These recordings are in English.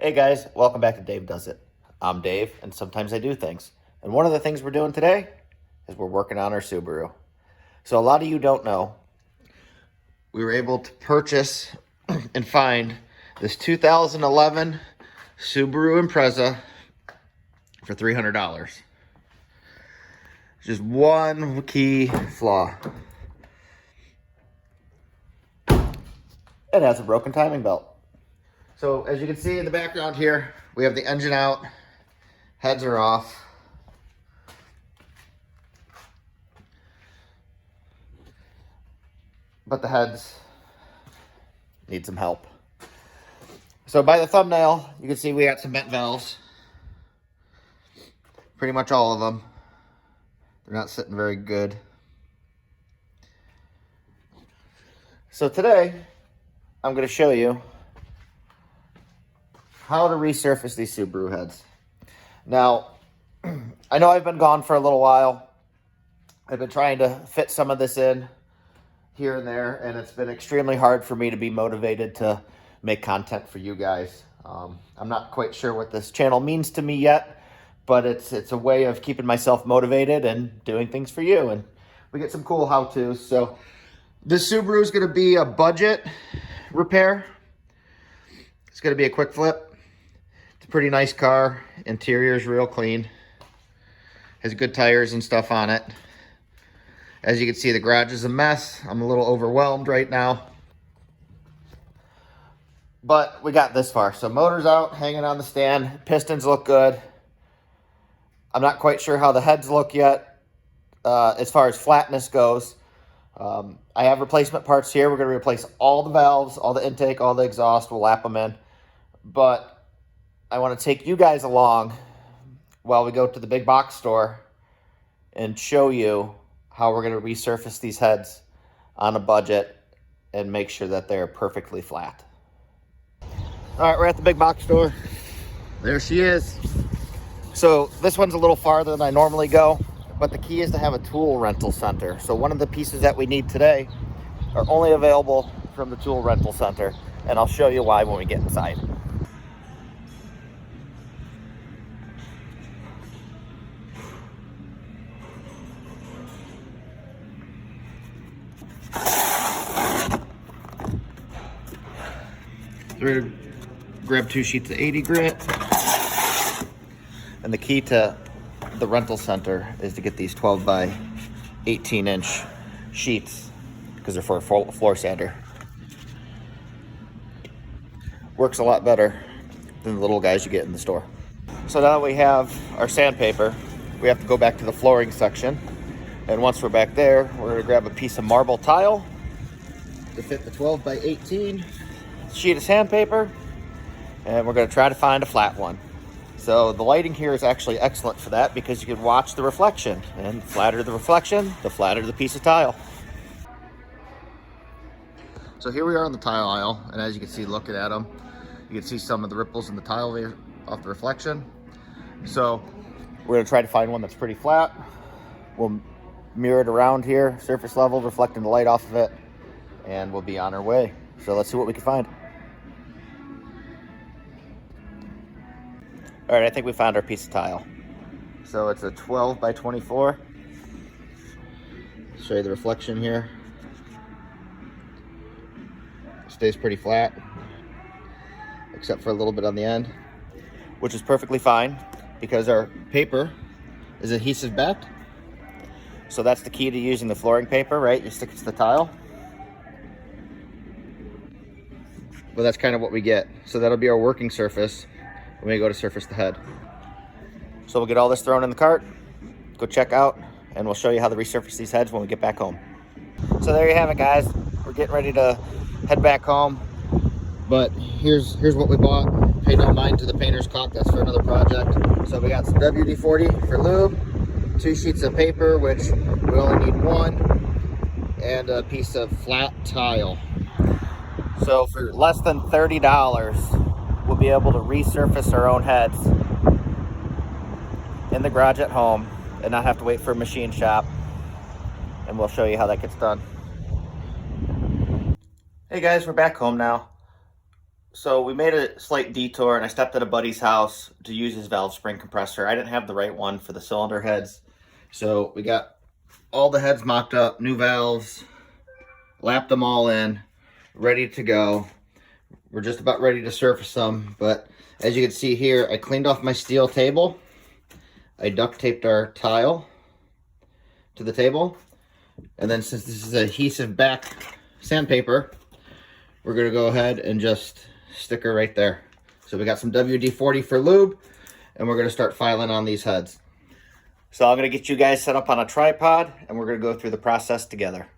Hey guys, welcome back to Dave Does It. I'm Dave, and sometimes I do things. And one of the things we're doing today is we're working on our Subaru. So a lot of you don't know, we were able to purchase and find this 2011 Subaru Impreza for $300. Just one key flaw. It has a broken timing belt. So as you can see in the background here, we have the engine out, heads are off. But the heads need some help. So by the thumbnail, you can see we got some bent valves. Pretty much all of them. They're not sitting very good. So today, I'm going to show you how to resurface these Subaru heads. Now, I know I've been gone for a little while. I've been trying to fit some of this in here and there, and it's been extremely hard for me to be motivated to make content for you guys. I'm not quite sure what this channel means to me yet, but it's a way of keeping myself motivated and doing things for you, and we get some cool how-tos. So this Subaru is going to be a budget repair. It's going to be a quick flip. It's a pretty nice car. Interior is real clean. Has good tires and stuff on it. As you can see, the garage is a mess. I'm a little overwhelmed right now. But we got this far. So motor's out, hanging on the stand. Pistons look good. I'm not quite sure how the heads look yet as far as flatness goes. I have replacement parts here. We're going to replace all the valves, all the intake, all the exhaust. We'll lap them in. But I want to take you guys along while we go to the big box store and show you how we're going to resurface these heads on a budget and make sure that they're perfectly flat. All right, we're at the big box store. There she is. So this one's a little farther than I normally go, but the key is to have a tool rental center. So one of the pieces that we need today are only available from the tool rental center, and I'll show you why when we get inside. So we're gonna grab 2 sheets of 80 grit. And the key to the rental center is to get these 12 by 18 inch sheets because they're for a floor sander. Works a lot better than the little guys you get in the store. So now we have our sandpaper. We have to go back to the flooring section. And once we're back there, we're gonna grab a piece of marble tile to fit the 12 by 18 sheet of sandpaper. And we're gonna try to find a flat one. So the lighting here is actually excellent for that because you can watch the reflection, and the flatter the reflection, the flatter the piece of tile. So here we are on the tile aisle, and as you can see, looking at them, you can see some of the ripples in the tile there off the reflection. So we're gonna try to find one that's pretty flat. We'll mirror it around here, surface level, reflecting the light off of it, and we'll be on our way. So let's see what we can find. All right, I think we found our piece of tile. So it's a 12 by 24. Show you the reflection here. Stays pretty flat, except for a little bit on the end, which is perfectly fine because our paper is adhesive backed. So that's the key to using the flooring paper, right? You stick it to the tile. Well, that's kind of what we get. So that'll be our working surface when we go to surface the head. So we'll get all this thrown in the cart, go check out, and we'll show you how to resurface these heads when we get back home. So there you have it, guys. We're getting ready to head back home, but here's what we bought. Pay no mind to the painter's caulk, that's for another project. So we got some WD-40 for lube, 2 sheets of paper, which we only need 1, and a piece of flat tile. So for less than $30, we'll be able to resurface our own heads in the garage at home and not have to wait for a machine shop. And we'll show you how that gets done. Hey guys, we're back home now. So we made a slight detour and I stopped at a buddy's house to use his valve spring compressor. I didn't have the right one for the cylinder heads. So we got all the heads mocked up, new valves, lapped them all in, ready to go. We're just about ready to surface them, but as you can see here, I cleaned off my steel table. I duct taped our tile to the table. And then since this is adhesive back sandpaper, we're gonna go ahead and just stick her right there. So we got some WD-40 for lube, and we're gonna start filing on these heads. So I'm gonna get you guys set up on a tripod, and we're gonna go through the process together.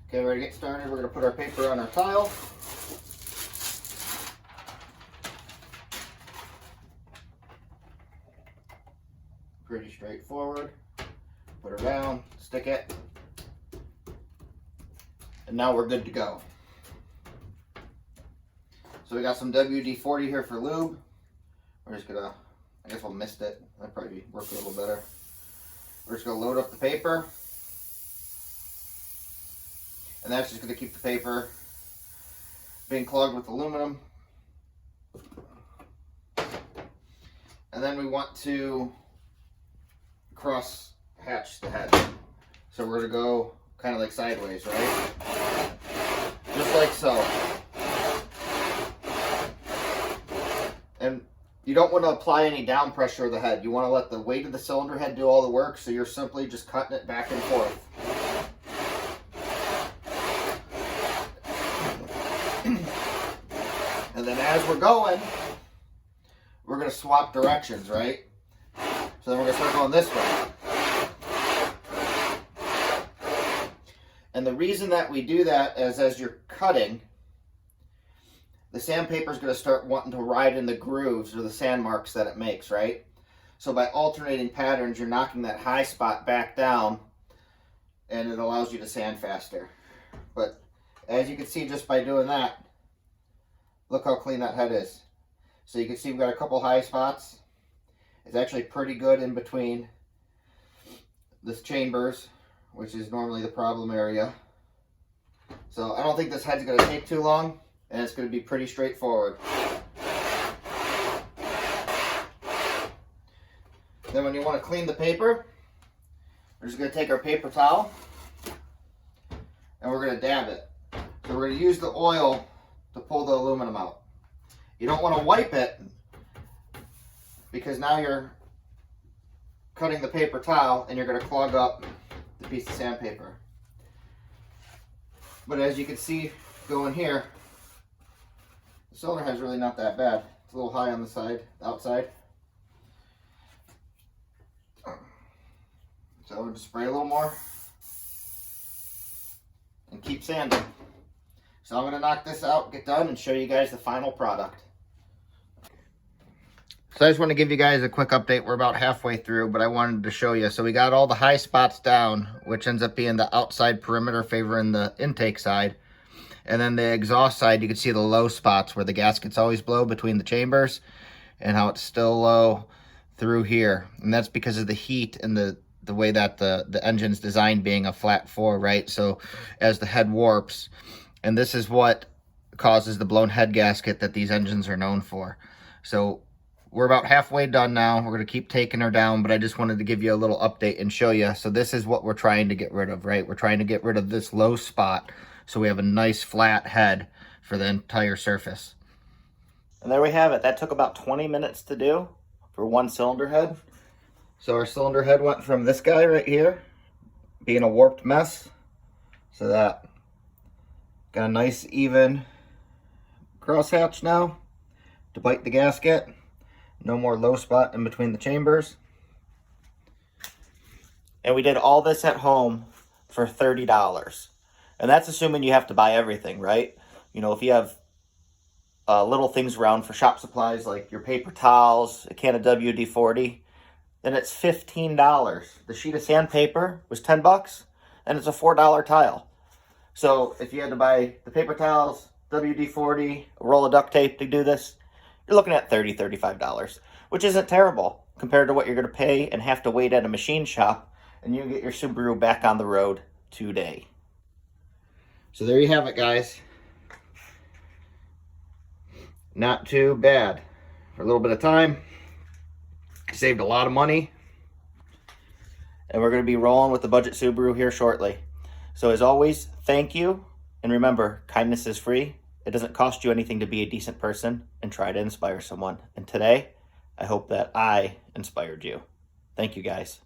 Okay, ready to get started. We're gonna put our paper on our tile. Pretty straightforward. Put her down, stick it, and now we're good to go. So we got some WD-40 here for lube. We're just gonna, I guess we'll mist it. That'd probably work a little better. We're just gonna load up the paper. And that's just gonna keep the paper being clogged with aluminum. And then we want to cross hatch the head. So we're gonna go kind of like sideways, right? Just like so. And you don't want to apply any down pressure to the head. You want to let the weight of the cylinder head do all the work, so you're simply just cutting it back and forth. And then as we're going, we're going to swap directions, right? So then we're going to start going this way. And the reason that we do that is as you're cutting, the sandpaper is going to start wanting to ride in the grooves or the sand marks that it makes, right? So by alternating patterns, you're knocking that high spot back down, and it allows you to sand faster. But as you can see just by doing that, look how clean that head is. So you can see we've got a couple high spots. It's actually pretty good in between the chambers, which is normally the problem area. So I don't think this head's going to take too long, and it's going to be pretty straightforward. Then when you want to clean the paper, we're just going to take our paper towel and we're going to dab it. So we're going to use the oil to pull the aluminum out. You don't want to wipe it because now you're cutting the paper towel and you're going to clog up the piece of sandpaper. But as you can see going here, the cylinder head's really not that bad. It's a little high on the side, outside. So I'm going to spray a little more and keep sanding. So I'm going to knock this out, get done, and show you guys the final product. So I just want to give you guys a quick update. We're about halfway through, but I wanted to show you. So we got all the high spots down, which ends up being the outside perimeter favoring the intake side. And then the exhaust side, you can see the low spots where the gaskets always blow between the chambers and how it's still low through here. And that's because of the heat and the way that the engine's designed being a flat 4, right? So as the head warps, and this is what causes the blown head gasket that these engines are known for. So we're about halfway done now. We're going to keep taking her down, but I just wanted to give you a little update and show you. So this is what we're trying to get rid of, right? We're trying to get rid of this low spot so we have a nice flat head for the entire surface. And there we have it. That took about 20 minutes to do for one cylinder head. So our cylinder head went from this guy right here being a warped mess, so that got a nice even crosshatch now to bite the gasket. No more low spot in between the chambers. And we did all this at home for $30. And that's assuming you have to buy everything, right? You know, if you have little things around for shop supplies like your paper towels, a can of WD-40, then it's $15. The sheet of sandpaper was $10, and it's a $4 tile. So if you had to buy the paper towels, WD-40, a roll of duct tape to do this, you're looking at $30, $35, which isn't terrible compared to what you're going to pay and have to wait at a machine shop, and you can get your Subaru back on the road today. So there you have it, guys. Not too bad. For a little bit of time, saved a lot of money. And we're going to be rolling with the budget Subaru here shortly. So as always, thank you. And remember, kindness is free. It doesn't cost you anything to be a decent person and try to inspire someone. And today, I hope that I inspired you. Thank you, guys.